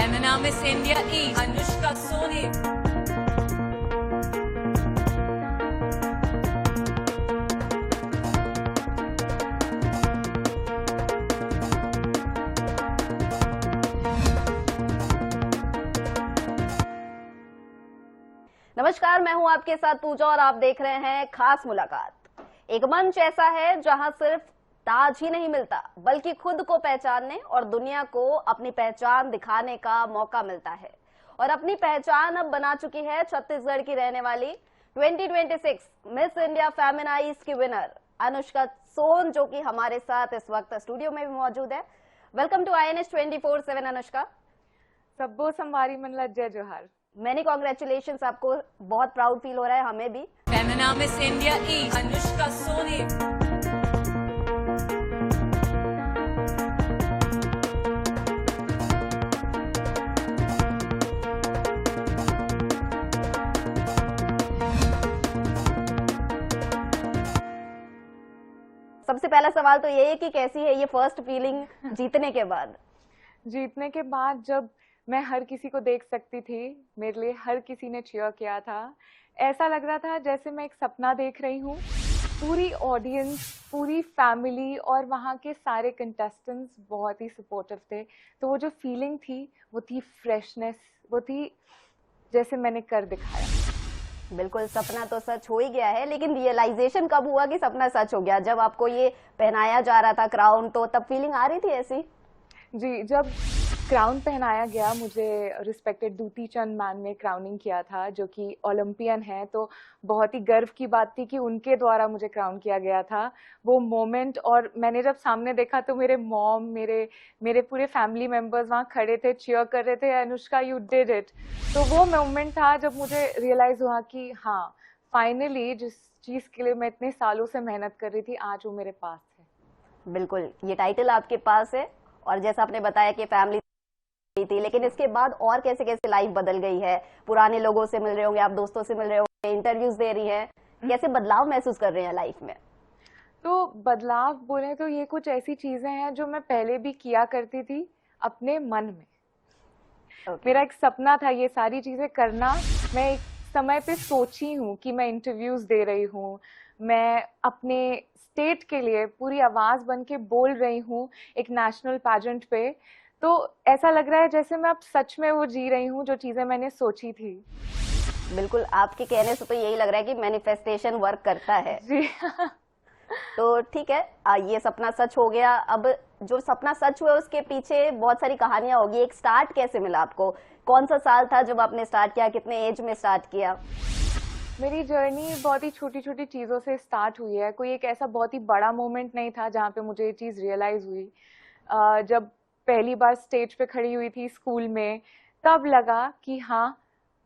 Femina miss India east Anushka Soni. नमस्कार, मैं हूं आपके साथ पूजा और आप देख रहे हैं खास मुलाकात। एक मंच ऐसा है जहां सिर्फ ताज ही नहीं मिलता बल्कि खुद को पहचानने और दुनिया को अपनी पहचान दिखाने का मौका मिलता है। और अपनी पहचान अब बना चुकी है छत्तीसगढ़ की रहने वाली 2026 मिस इंडिया फेमिना ईस्ट की विनर अनुष्का सोन, जो कि हमारे साथ इस वक्त स्टूडियो में भी मौजूद है। Welcome to INS 24/7 Anushka. सब्बो संवारी मनला जय जोहार। मैनी कॉन्ग्रेचुलेशंस, आपको बहुत प्राउड फील हो रहा है, हमें भी। Femina miss India east Anushka Soni. सबसे पहला सवाल तो ये है कि कैसी है ये फर्स्ट फीलिंग जीतने के बाद? जीतने के बाद जब मैं हर किसी को देख सकती थी, मेरे लिए हर किसी ने चीयर किया था, ऐसा लग रहा था जैसे मैं एक सपना देख रही हूँ। पूरी ऑडियंस, पूरी फैमिली और वहाँ के सारे कंटेस्टेंट्स बहुत ही सपोर्टिव थे। तो वो जो फीलिंग थी वो थी फ्रेशनेस, वो थी जैसे मैंने कर दिखाया। बिल्कुल, सपना तो सच हो ही गया है, लेकिन रियलाइजेशन कब हुआ कि सपना सच हो गया? जब आपको ये पहनाया जा रहा था क्राउन, तो तब फीलिंग आ रही थी ऐसी? जी, जब क्राउन पहनाया गया, मुझे रिस्पेक्टेड दूती चंद मैन ने क्राउनिंग किया था, जो कि ओलंपियन है, तो बहुत ही गर्व की बात थी कि उनके द्वारा मुझे क्राउन किया गया था। वो मोमेंट, और मैंने जब सामने देखा तो मेरे मॉम, मेरे पूरे फैमिली मेंबर्स वहाँ खड़े थे, चीयर कर रहे थे, अनुष्का यू डिड इट। तो वो मोमेंट था जब मुझे रियलाइज हुआ कि हाँ, फाइनली जिस चीज़ के लिए मैं इतने सालों से मेहनत कर रही थी, आज वो मेरे पास है। बिल्कुल, ये टाइटल आपके पास है, और जैसा आपने बताया कि फैमिली थी, लेकिन इसके बाद और कैसे कैसे लाइफ बदल गई है? पुराने लोगों से मिल रहे होंगे आप, दोस्तों से मिल रहे होंगे, इंटरव्यूज दे रही हैं, कैसे बदलाव महसूस कर रहे हैं लाइफ में? तो बदलाव बोले तो ये कुछ ऐसी चीजें हैं जो मैं पहले भी किया करती थी अपने मन में। मेरा एक सपना था ये सारी चीजें करना। मैं एक समय पे सोची हूँ कि मैं इंटरव्यूज दे रही हूँ, मैं अपने स्टेट के लिए पूरी आवाज बन के बोल रही हूँ एक नेशनल पैजेंट पे। तो ऐसा लग रहा है जैसे मैं अब सच में वो जी रही हूँ जो चीजें मैंने सोची थी। बिल्कुल, आपके कहने से तो यही लग रहा है कि मैनिफेस्टेशन वर्क करता है। जी। तो ठीक है, ये सपना सच हो गया। अब जो सपना सच हुआ उसके पीछे बहुत सारी कहानियां होगी। एक स्टार्ट कैसे मिला आपको? कौन सा साल था जब आपने स्टार्ट किया? कितने एज में स्टार्ट किया? मेरी जर्नी बहुत ही छोटी छोटी चीज़ों से स्टार्ट हुई है। कोई एक ऐसा बहुत ही बड़ा मोमेंट नहीं था जहाँ पे मुझे ये चीज़ रियलाइज़ हुई। जब पहली बार स्टेज पे खड़ी हुई थी स्कूल में, तब लगा कि हाँ,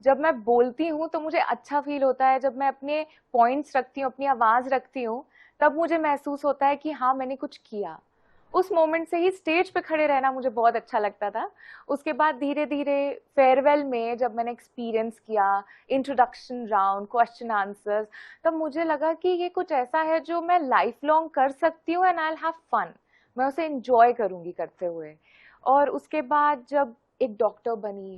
जब मैं बोलती हूँ तो मुझे अच्छा फील होता है। जब मैं अपने पॉइंट्स रखती हूँ, अपनी आवाज़ रखती हूँ, तब मुझे महसूस होता है कि हाँ, मैंने कुछ किया। उस मोमेंट से ही स्टेज पे खड़े रहना मुझे बहुत अच्छा लगता था। उसके बाद धीरे धीरे फेयरवेल में जब मैंने एक्सपीरियंस किया, इंट्रोडक्शन राउंड, क्वेश्चन आंसर्स, तब मुझे लगा कि ये कुछ ऐसा है जो मैं लाइफ लॉन्ग कर सकती हूँ and I will have fun. मैं उसे एंजॉय करूँगी करते हुए। और उसके बाद जब एक डॉक्टर बनी,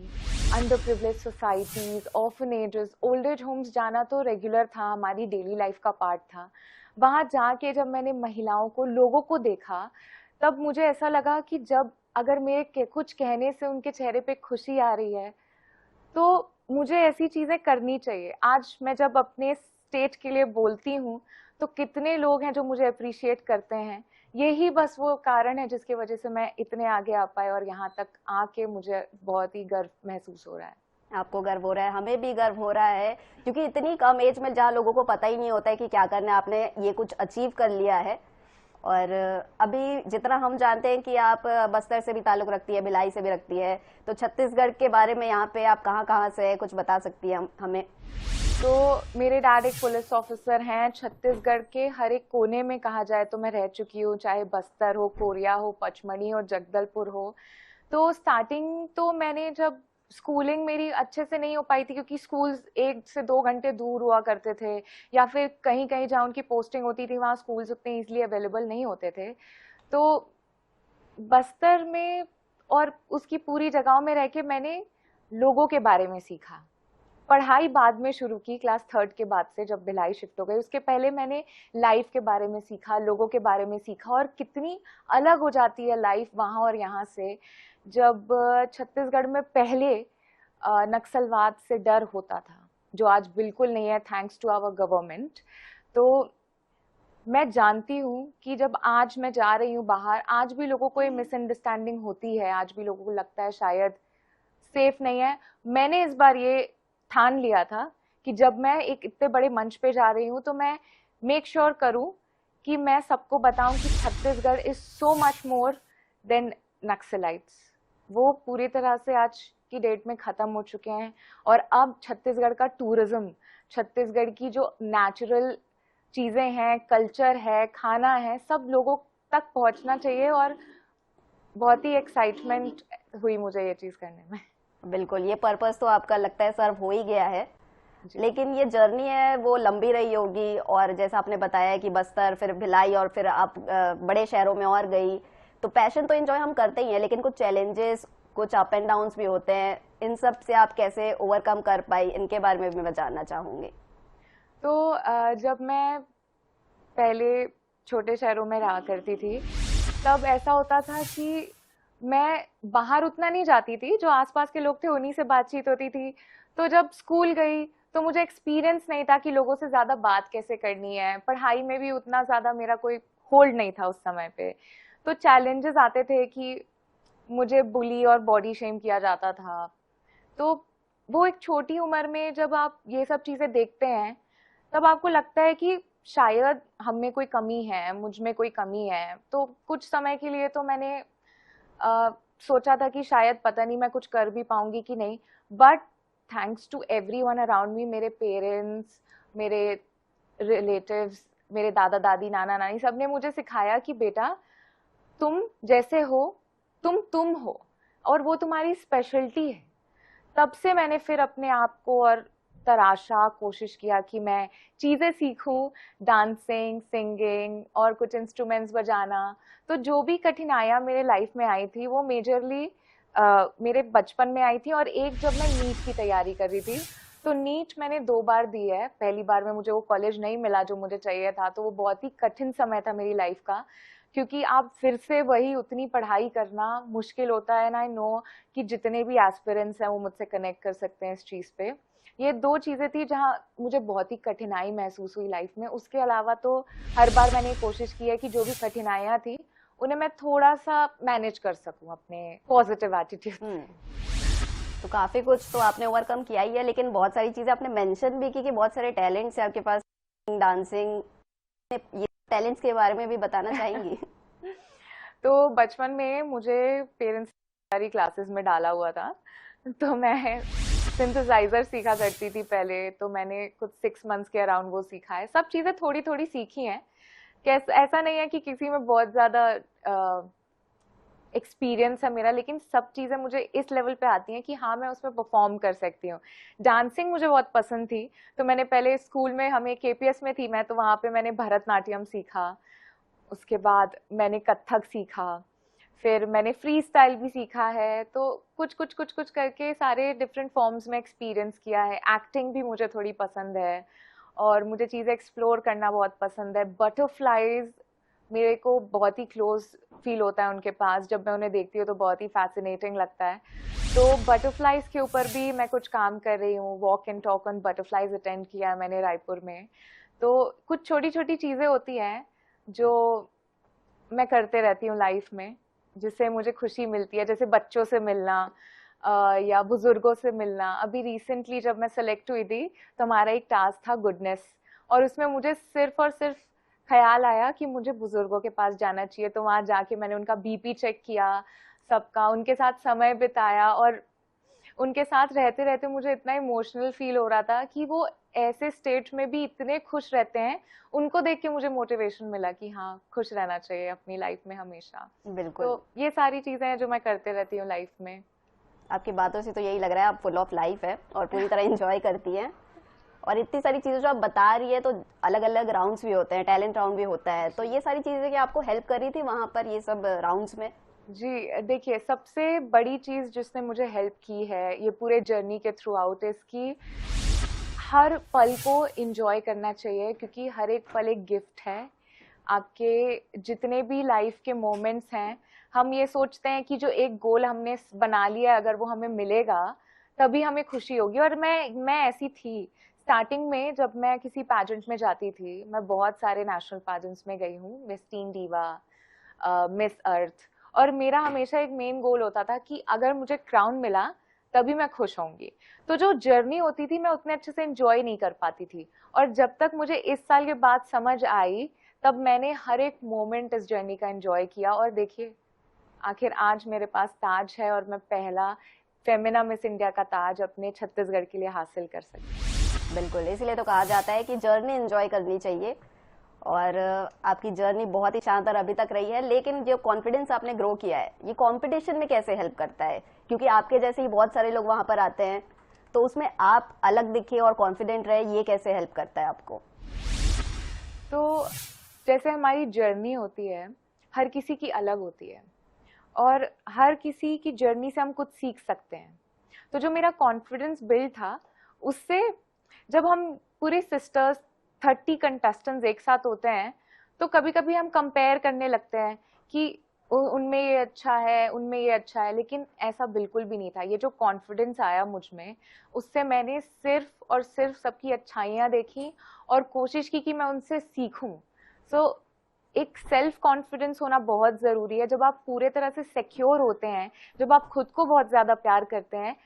under privilege societies, orphanages, old age homes जाना तो रेगुलर था, हमारी डेली लाइफ का पार्ट था। वहाँ जाके जब मैंने महिलाओं को, लोगों को देखा, तब मुझे ऐसा लगा कि जब अगर मेरे कुछ कहने से उनके चेहरे पे खुशी आ रही है, तो मुझे ऐसी चीजें करनी चाहिए। आज मैं जब अपने स्टेट के लिए बोलती हूँ तो कितने लोग हैं जो मुझे अप्रिशिएट करते हैं। यही बस वो कारण है जिसकी वजह से मैं इतने आगे आ पाए, और यहाँ तक आके मुझे बहुत ही गर्व महसूस हो रहा है। आपको गर्व हो रहा है, हमें भी गर्व हो रहा है, क्योंकि इतनी कम एज में जहाँ लोगों को पता ही नहीं होता है कि क्या करना है, आपने ये कुछ अचीव कर लिया है। और अभी जितना हम जानते हैं कि आप बस्तर से भी ताल्लुक रखती है, भिलाई से भी रखती है, तो छत्तीसगढ़ के बारे में यहाँ पे आप कहाँ कहाँ से है, कुछ बता सकती है हमें? तो मेरे डैड एक पुलिस ऑफिसर हैं। छत्तीसगढ़ के हर एक कोने में कहा जाए तो मैं रह चुकी हूँ, चाहे बस्तर हो, कोरिया हो, पचमढ़ी हो, जगदलपुर हो। तो स्टार्टिंग तो मैंने जब स्कूलिंग मेरी अच्छे से नहीं हो पाई थी, क्योंकि स्कूल 1 से 2 घंटे दूर हुआ करते थे, या फिर कहीं कहीं जहाँ उनकी पोस्टिंग होती थी वहाँ स्कूल्स उतने ईजिली अवेलेबल नहीं होते थे। तो बस्तर में और उसकी पूरी जगहों में रह के मैंने लोगों के बारे में सीखा। पढ़ाई बाद में शुरू की, क्लास 3 के बाद से जब भिलाई शिफ्ट हो गई। उसके पहले मैंने लाइफ के बारे में सीखा, लोगों के बारे में सीखा, और कितनी अलग हो जाती है लाइफ वहाँ और यहाँ से। जब छत्तीसगढ़ में पहले नक्सलवाद से डर होता था, जो आज बिल्कुल नहीं है, थैंक्स टू आवर गवर्नमेंट। तो मैं जानती हूँ कि जब आज मैं जा रही हूँ बाहर, आज भी लोगों को ये मिसअंडरस्टैंडिंग होती है, आज भी लोगों को लगता है शायद सेफ नहीं है। मैंने इस बार ये ठान लिया था कि जब मैं एक इतने बड़े मंच पे जा रही हूँ तो मैं मेक श्योर करूँ कि मैं सबको बताऊं कि Chhattisgarh is so much more than Naxalites. वो पूरी तरह से आज की डेट में खत्म हो चुके हैं, और अब छत्तीसगढ़ का टूरिज्म, छत्तीसगढ़ की जो नेचुरल चीजें हैं, कल्चर है, खाना है, सब लोगों तक पहुंचना चाहिए। और बहुत ही एक्साइटमेंट हुई मुझे ये चीज करने में। बिल्कुल, ये पर्पस तो आपका लगता है सर्व हो ही गया है, लेकिन ये जर्नी है वो लंबी रही होगी। और जैसा आपने बताया कि बस्तर, फिर भिलाई, और फिर आप बड़े शहरों में और गई, तो पैशन तो एंजॉय हम करते ही हैं, लेकिन कुछ चैलेंजेस, कुछ अप एंड डाउन्स भी होते हैं। इन सब से आप कैसे ओवरकम कर पाई, इनके बारे में भी मैं जानना चाहूंगी। तो जब मैं पहले छोटे शहरों में रहा करती थी, तब ऐसा होता था कि मैं बाहर उतना नहीं जाती थी, जो आसपास के लोग थे उन्हीं से बातचीत होती थी। तो जब स्कूल गई तो मुझे एक्सपीरियंस नहीं था कि लोगों से ज़्यादा बात कैसे करनी है। पढ़ाई में भी उतना ज़्यादा मेरा कोई होल्ड नहीं था उस समय पे। तो चैलेंजेस आते थे कि मुझे बुली और बॉडी शेम किया जाता था। तो वो एक छोटी उम्र में जब आप ये सब चीज़ें देखते हैं, तब आपको लगता है कि शायद हम में कोई कमी है, मुझ में कोई कमी है। तो कुछ समय के लिए तो मैंने सोचा था कि शायद पता नहीं मैं कुछ कर भी पाऊंगी कि नहीं, but thanks to everyone around me, मेरे पेरेंट्स, मेरे रिलेटिव्स, मेरे दादा दादी, नाना नानी, सब ने मुझे सिखाया कि बेटा तुम जैसे हो, तुम हो, और वो तुम्हारी स्पेशलिटी है। तब से मैंने फिर अपने आप को और तराशा, कोशिश किया कि मैं चीज़ें सीखूं, डांसिंग, सिंगिंग और कुछ इंस्ट्रूमेंट्स बजाना। तो जो भी कठिनाइयाँ मेरे लाइफ में आई थी वो मेजरली मेरे बचपन में आई थी। और एक जब मैं नीट की तैयारी कर रही थी, तो नीट मैंने 2 बार दी है। पहली बार में मुझे वो कॉलेज नहीं मिला जो मुझे चाहिए था, तो वो बहुत ही कठिन समय था मेरी लाइफ का, क्योंकि आप फिर से वही उतनी पढ़ाई करना मुश्किल होता है। एंड आई नो कि जितने भी एस्पिरेंट्स हैं वो मुझसे कनेक्ट कर सकते हैं इस चीज़ पे। ये 2 चीज़ें थी जहाँ मुझे बहुत ही कठिनाई महसूस हुई लाइफ में। उसके अलावा तो हर बार मैंने कोशिश की है कि जो भी कठिनाइयाँ थी उन्हें मैं थोड़ा सा मैनेज कर सकूं अपने पॉजिटिव एटीट्यूड। तो काफी कुछ तो आपने ओवरकम किया ही है, लेकिन बहुत सारी चीजें आपने मेंशन भी की कि बहुत सारे टैलेंट्स हैं आपके पास, डांसिंग, ये टैलेंट्स के बारे में भी बताना चाहेंगी? तो बचपन में मुझे पेरेंट्स सारी क्लासेस में डाला हुआ था, तो मैं सिंथेसाइजर सीखा करती थी पहले। तो मैंने कुछ 6 मंथ्स के अराउंड वो सीखा है। सब चीज़ें थोड़ी थोड़ी सीखी हैं। ऐसा नहीं है कि किसी में बहुत ज़्यादा एक्सपीरियंस है मेरा, लेकिन सब चीज़ें मुझे इस लेवल पे आती हैं कि हाँ मैं उसमें परफॉर्म कर सकती हूँ। डांसिंग मुझे बहुत पसंद थी, तो मैंने पहले स्कूल में, हमें केपीएस में थी मैं, तो वहाँ पे मैंने भरतनाट्यम सीखा। उसके बाद मैंने कथक सीखा, फिर मैंने फ्री स्टाइल भी सीखा है। तो कुछ करके सारे डिफरेंट फॉर्म्स में एक्सपीरियंस किया है। एक्टिंग भी मुझे थोड़ी पसंद है, और मुझे चीज़ें एक्सप्लोर करना बहुत पसंद है। बटरफ्लाइज मेरे को बहुत ही क्लोज फील होता है उनके पास, जब मैं उन्हें देखती हूँ तो बहुत ही फैसिनेटिंग लगता है। तो बटरफ्लाइज के ऊपर भी मैं कुछ काम कर रही हूँ। Walk and talk on butterflies attend किया है मैंने रायपुर में। तो कुछ छोटी छोटी चीज़ें होती हैं जो मैं करते रहती हूँ लाइफ में, जिससे मुझे खुशी मिलती है। जैसे बच्चों से मिलना या बुजुर्गों से मिलना। अभी रिसेंटली जब मैं सेलेक्ट हुई थी तो हमारा एक टास्क था गुडनेस, और उसमें मुझे सिर्फ और सिर्फ ख्याल आया कि मुझे बुजुर्गों के पास जाना चाहिए। तो वहाँ जाके मैंने उनका बीपी चेक किया, सबका, उनके साथ समय बिताया, और उनके साथ रहते रहते मुझे इतना इमोशनल फील हो रहा था कि वो ऐसे स्टेट में भी इतने खुश रहते हैं। उनको देख के मुझे मोटिवेशन मिला कि हाँ, खुश रहना चाहिए अपनी लाइफ में हमेशा। बिल्कुल। तो ये सारी चीजें हैं जो मैं करते रहती हूँ लाइफ में। आपकी बातों से तो यही लग रहा है आप फुल ऑफ लाइफ है और पूरी तरह एंजॉय करती हैं। और इतनी सारी चीजें जो आप बता रही है, तो अलग अलग राउंड्स भी होते हैं, टैलेंट राउंड भी होता है, तो ये सारी चीजें क्या आपको हेल्प कर रही थी वहां पर, ये सब राउंड्स में? जी देखिए, सबसे बड़ी चीज़ जिसने मुझे हेल्प की है ये पूरे जर्नी के थ्रू आउट इज़ कि हर पल को एंजॉय करना चाहिए, क्योंकि हर एक पल एक गिफ्ट है। आपके जितने भी लाइफ के मोमेंट्स हैं, हम ये सोचते हैं कि जो एक गोल हमने बना लिया अगर वो हमें मिलेगा तभी हमें खुशी होगी। और मैं ऐसी थी स्टार्टिंग में, जब मैं किसी पैजेंट में जाती थी, मैं बहुत सारे नेशनल पैजेंट्स में गई हूँ, miss tin diva, Miss Earth, और मेरा हमेशा एक मेन गोल होता था कि अगर मुझे क्राउन मिला तभी मैं खुश होंगी। तो जो जर्नी होती थी मैं उतने अच्छे से एंजॉय नहीं कर पाती थी, और जब तक मुझे इस साल के बाद समझ आई तब मैंने हर एक मोमेंट इस जर्नी का एंजॉय किया। और देखिए, आखिर आज मेरे पास ताज है और मैं पहला फेमिना मिस इंडिया का ताज अपने छत्तीसगढ़ के लिए हासिल कर सकती। बिल्कुल, इसलिए तो कहा जाता है कि जर्नी एंजॉय करनी चाहिए। और आपकी जर्नी बहुत ही शानदार अभी तक रही है, लेकिन जो कॉन्फिडेंस आपने ग्रो किया है ये कंपटीशन में कैसे हेल्प करता है? क्योंकि आपके जैसे ही बहुत सारे लोग वहां पर आते हैं, तो उसमें आप अलग दिखे और कॉन्फिडेंट रहे, ये कैसे हेल्प करता है आपको? तो जैसे हमारी जर्नी होती है, हर किसी की अलग होती है, और हर किसी की जर्नी से हम कुछ सीख सकते हैं। तो जो मेरा कॉन्फिडेंस बिल्ड था, उससे जब हम पूरे सिस्टर्स 30 कंटेस्टेंट्स एक साथ होते हैं, तो कभी कभी हम कंपेयर करने लगते हैं कि उनमें ये अच्छा है, उनमें ये अच्छा है, लेकिन ऐसा बिल्कुल भी नहीं था। ये जो कॉन्फिडेंस आया मुझ में, उससे मैंने सिर्फ और सिर्फ सबकी अच्छाइयाँ देखी और कोशिश की कि मैं उनसे सीखूं। सो एक सेल्फ कॉन्फिडेंस होना बहुत ज़रूरी है। जब आप पूरे तरह से सिक्योर होते हैं, जब आप खुद को बहुत ज़्यादा प्यार करते हैं,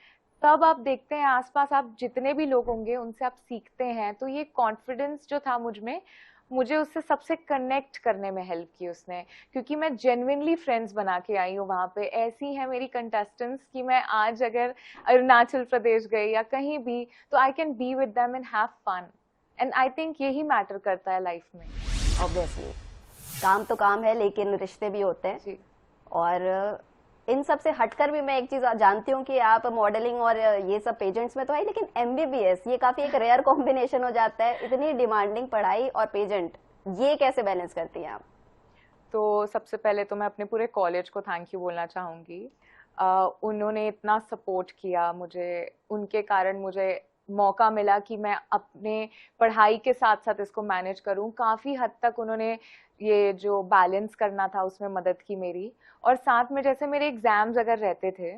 तब आप देखते हैं आसपास आप जितने भी लोग होंगे उनसे आप सीखते हैं। तो ये कॉन्फिडेंस जो था मुझ में, मुझे उससे सबसे कनेक्ट करने में हेल्प की उसने, क्योंकि मैं जेन्युइनली फ्रेंड्स बना के आई हूँ वहाँ पे। ऐसी हैं मेरी कंटेस्टेंट्स कि मैं आज अगर अरुणाचल प्रदेश गई या कहीं भी, तो I can be with them and have fun. And I think यही मैटर करता है लाइफ में। ऑब्वियसली काम तो काम है, लेकिन रिश्ते भी होते हैं। जी। और इन सब से हटकर भी मैं एक चीज जानती हूँ कि आप मॉडलिंग और ये सब पेजेंट्स में तो है, लेकिन एमबीबीएस ये काफी एक रेयर कॉम्बिनेशन हो जाता है। इतनी डिमांडिंग पढ़ाई और पेजेंट, ये कैसे बैलेंस करती हैं आप? तो सबसे पहले तो मैं अपने पूरे कॉलेज को थैंक यू बोलना चाहूँगी। उन्होंने इतना सपोर्ट किया मुझे, उनके कारण मुझे मौका मिला कि मैं अपने पढ़ाई के साथ साथ इसको मैनेज करूं। काफ़ी हद तक उन्होंने ये जो बैलेंस करना था उसमें मदद की मेरी। और साथ में जैसे मेरे एग्ज़ाम्स अगर रहते थे,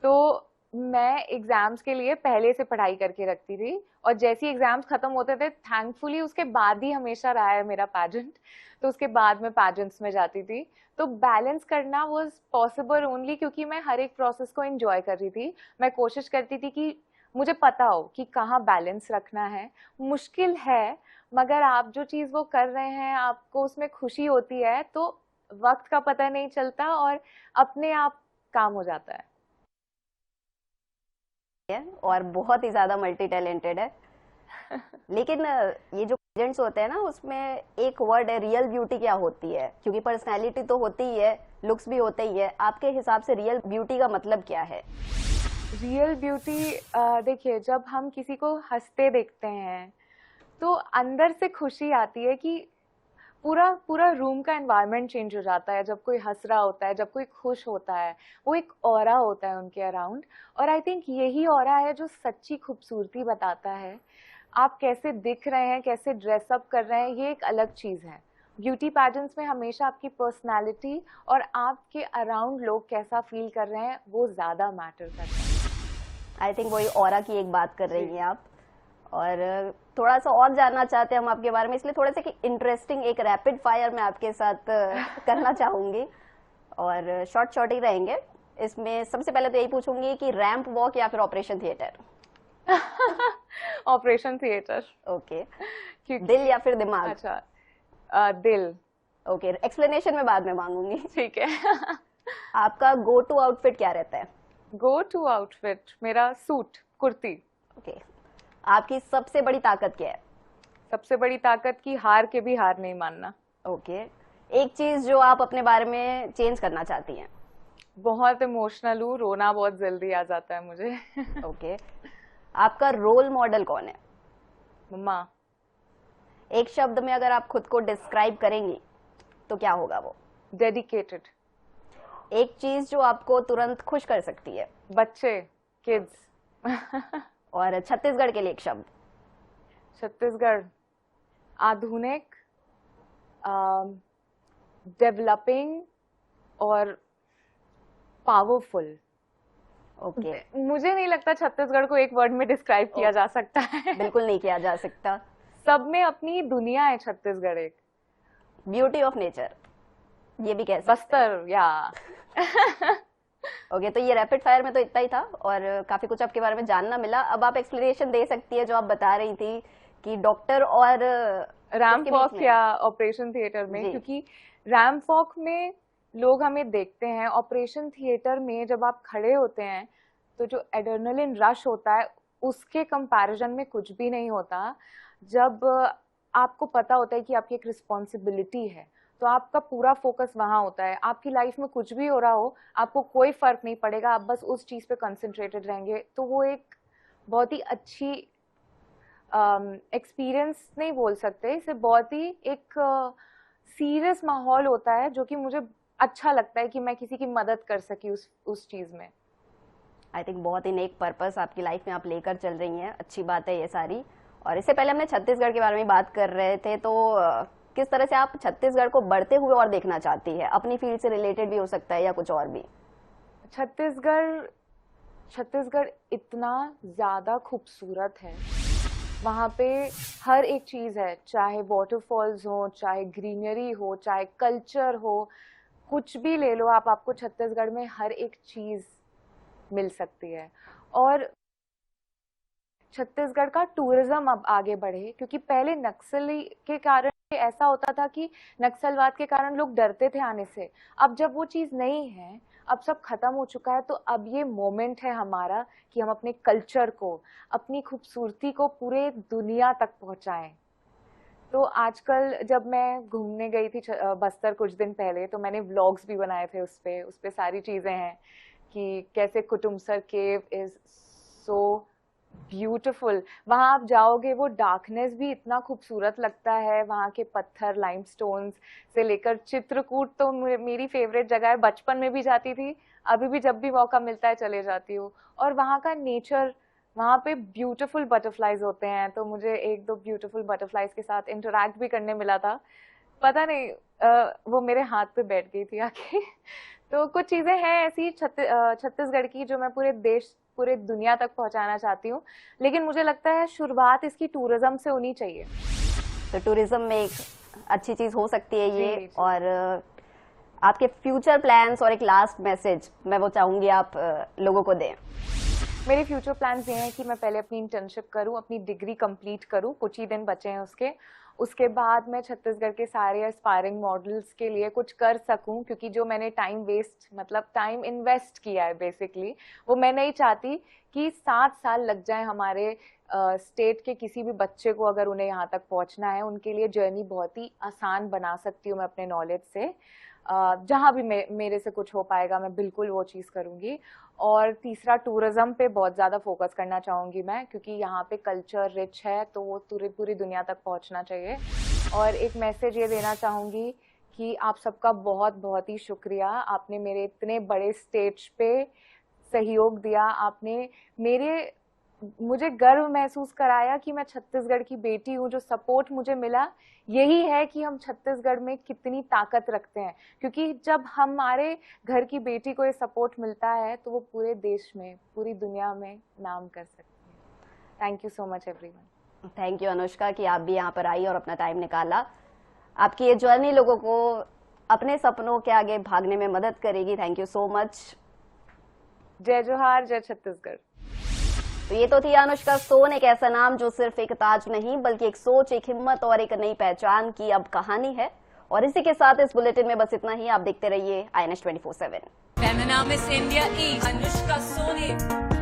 तो मैं एग्ज़ाम्स के लिए पहले से पढ़ाई करके रखती थी, और जैसे ही एग्ज़ाम्स ख़त्म होते थे, थैंकफुली उसके बाद ही हमेशा रहा है मेरा पैजेंट, तो उसके बाद मैं पैजेंट्स में जाती थी। तो बैलेंस करना वाज पॉसिबल ओनली क्योंकि मैं हर एक प्रोसेस को एंजॉय कर रही थी। मैं कोशिश करती थी कि मुझे पता हो कि कहाँ बैलेंस रखना है। मुश्किल है, मगर आप जो चीज़ वो कर रहे हैं, आपको उसमें खुशी होती है, तो वक्त का पता नहीं चलता और अपने आप काम हो जाता है। और बहुत ही ज्यादा मल्टी टैलेंटेड है। लेकिन ये जो पेजेंट्स होते हैं ना, उसमें एक वर्ड है रियल ब्यूटी। क्या होती है? क्योंकि पर्सनैलिटी तो होती ही है, लुक्स भी होते ही है। आपके हिसाब से रियल ब्यूटी का मतलब क्या है? रियल ब्यूटी, देखिए, जब हम किसी को हंसते देखते हैं तो अंदर से खुशी आती है कि पूरा पूरा रूम का एनवायरनमेंट चेंज हो जाता है। जब कोई हंस रहा होता है, जब कोई खुश होता है, वो एक ऑरा होता है उनके अराउंड। और आई थिंक यही ऑरा है जो सच्ची खूबसूरती बताता है। आप कैसे दिख रहे हैं, कैसे ड्रेसअप कर रहे हैं, ये एक अलग चीज़ है। ब्यूटी पैजेंट्स में हमेशा आपकी पर्सनालिटी और आपके अराउंड लोग कैसा फील कर रहे हैं वो ज़्यादा मैटर करता है। आई थिंक वही ऑरा की एक बात कर रही हैं आप। और थोड़ा सा और जानना चाहते हैं हम आपके बारे में, इसलिए थोड़ा सा इंटरेस्टिंग एक रैपिड फायर मैं आपके साथ करना चाहूंगी, और शॉर्ट ही रहेंगे। इसमें सबसे पहले तो यही पूछूंगी कि रैंप वॉक या फिर operation theatre? Operation theatre. Okay. दिल या फिर दिमाग? अच्छा, दिल। ओके, एक्सप्लेनेशन में बाद में मांगूंगी। ठीक है। आपका गो टू आउटफिट क्या रहता है? गो टू आउटफिट मेरा सूट, कुर्ती। ओके। आपकी सबसे बड़ी ताकत क्या है? सबसे बड़ी ताकत की हार के भी हार नहीं मानना। ओके। एक चीज जो आप अपने बारे में चेंज करना चाहती हैं? बहुत इमोशनल हूँ, रोना बहुत जल्दी आ जाता है मुझे। ओके। आपका रोल मॉडल कौन है? मम्मा। एक शब्द में अगर आप खुद को डिस्क्राइब करेंगी तो क्या होगा वो? डेडिकेटेड। एक चीज जो आपको तुरंत खुश कर सकती है। बच्चे, किड्स। और छत्तीसगढ़ के लिए एक शब्द। छत्तीसगढ़ आधुनिक, डेवलपिंग और पावरफुल। ओके। मुझे नहीं लगता छत्तीसगढ़ को एक वर्ड में डिस्क्राइब किया जा सकता है। बिल्कुल नहीं किया जा सकता। सब में अपनी दुनिया है छत्तीसगढ़ एक। ब्यूटी ऑफ नेचर, ये भी कह सकते हैं। बस्तर या ओके, तो ये रैपिड फायर में तो इतना ही था और काफी कुछ आपके बारे में जानना मिला। अब आप एक्सप्लेनेशन दे सकती है जो आप बता रही थी कि डॉक्टर और रैम्प वॉक या ऑपरेशन थिएटर में, क्योंकि रैम्प वॉक में लोग हमें देखते हैं, ऑपरेशन थिएटर में जब आप खड़े होते हैं तो जो एड्रेनलिन रश होता है उसके कंपैरिजन में कुछ भी नहीं होता। जब आपको पता होता है कि आपकी एक रिस्पॉन्सिबिलिटी है तो आपका पूरा फोकस वहां होता है। आपकी लाइफ में कुछ भी हो रहा हो, आपको कोई फर्क नहीं पड़ेगा, आप बस उस चीज पे कंसंट्रेटेड रहेंगे। तो वो एक बहुत ही अच्छी एक्सपीरियंस नहीं बोल सकते इसे, बहुत ही एक सीरियस माहौल होता है जो कि मुझे अच्छा लगता है कि मैं किसी की मदद कर सकी उस चीज में। आई थिंक बहुत ही नेक पर्पस आपकी लाइफ में आप लेकर चल रही हैं, अच्छी बात है ये सारी। और इससे पहले हमने छत्तीसगढ़ के बारे में बात कर रहे थे, तो किस तरह से आप छत्तीसगढ़ को बढ़ते हुए और देखना चाहती है? अपनी फील्ड से रिलेटेड भी हो सकता है या कुछ और भी। छत्तीसगढ़ इतना ज्यादा खूबसूरत है, वहाँ पे हर एक चीज है, चाहे वाटरफॉल्स हो, चाहे ग्रीनरी हो, चाहे कल्चर हो, कुछ भी ले लो आप, आपको छत्तीसगढ़ में हर एक चीज मिल सकती है। और छत्तीसगढ़ का टूरिज्म अब आगे बढ़े, क्योंकि पहले नक्सली के कारण ऐसा होता था कि नक्सलवाद के कारण लोग डरते थे आने से। अब जब वो चीज नहीं है, अब सब खत्म हो चुका है, तो अब ये मोमेंट है हमारा कि हम अपने कल्चर को, अपनी खूबसूरती को पूरे दुनिया तक पहुंचाएं। तो आजकल जब मैं घूमने गई थी बस्तर कुछ दिन पहले, तो मैंने व्लॉग्स भी बनाए थे उस पे सारी चीजें हैं कि कैसे कुटुमसर केव इज सो ब्यूटीफुल। वहां आप जाओगे, वो डार्कनेस भी इतना खूबसूरत लगता है। वहां के पत्थर, लाइमस्टोन्स से लेकर चित्रकूट तो मेरी फेवरेट जगह है, बचपन में भी जाती थी, अभी भी जब भी मौका मिलता है चले जाती हूँ। और वहां का नेचर, वहां पे ब्यूटीफुल बटरफ्लाईज होते हैं, तो मुझे एक दो ब्यूटीफुल बटरफ्लाईज के साथ इंटरेक्ट भी करने मिला था। पता नहीं वो मेरे हाथ पे बैठ गई थी आके। तो कुछ चीजें हैं ऐसी छत्तीसगढ़ की जो मैं पूरे दुनिया तक पहुंचाना चाहती हूँ, लेकिन मुझे लगता है शुरुआत इसकी टूरिज्म से होनी चाहिए। तो टूरिज्म में एक अच्छी चीज हो सकती है ये। जी। और आपके फ्यूचर प्लान्स और एक लास्ट मैसेज मैं वो चाहूंगी आप लोगों को दें। मेरे फ्यूचर प्लान्स ये हैं कि मैं पहले अपनी इंटर्नशिप करूं, अपनी डिग्री कंप्लीट करूं, कुछ ही दिन बचे हैं उसके बाद मैं छत्तीसगढ़ के सारे एस्पायरिंग मॉडल्स के लिए कुछ कर सकूं, क्योंकि जो मैंने टाइम इन्वेस्ट किया है बेसिकली, वो मैं नहीं चाहती कि 7 साल लग जाए हमारे स्टेट के किसी भी बच्चे को, अगर उन्हें यहाँ तक पहुँचना है। उनके लिए जर्नी बहुत ही आसान बना सकती हूँ मैं अपने नॉलेज से। जहाँ भी मेरे से कुछ हो पाएगा मैं बिल्कुल वो चीज़ करूँगी। और तीसरा, टूरिज्म पे बहुत ज़्यादा फोकस करना चाहूँगी मैं, क्योंकि यहाँ पे कल्चर रिच है, तो वो पूरी दुनिया तक पहुँचना चाहिए। और एक मैसेज ये देना चाहूँगी कि आप सबका बहुत बहुत ही शुक्रिया, आपने मेरे इतने बड़े स्टेज पे सहयोग दिया, आपने मुझे गर्व महसूस कराया कि मैं छत्तीसगढ़ की बेटी हूँ। जो सपोर्ट मुझे मिला, यही है कि हम छत्तीसगढ़ में कितनी ताकत रखते हैं, क्योंकि जब हमारे घर की बेटी को ये सपोर्ट मिलता है तो वो पूरे देश में, पूरी दुनिया में नाम कर सकती है। Thank you so much everyone. Thank you Anushka कि आप भी यहाँ पर आई और अपना टाइम निकाला। आपकी ये जर्नी लोगों को अपने सपनों के आगे भागने में मदद करेगी। Thank you so much. जय जोहार, जय छत्तीसगढ़। तो ये तो थी अनुष्का सोन, एक ऐसा नाम जो सिर्फ एक ताज नहीं बल्कि एक सोच, एक हिम्मत और एक नई पहचान की अब कहानी है। और इसी के साथ इस बुलेटिन में बस इतना ही। आप देखते रहिए INS 24/7। Feminist India East, Anushka Soni।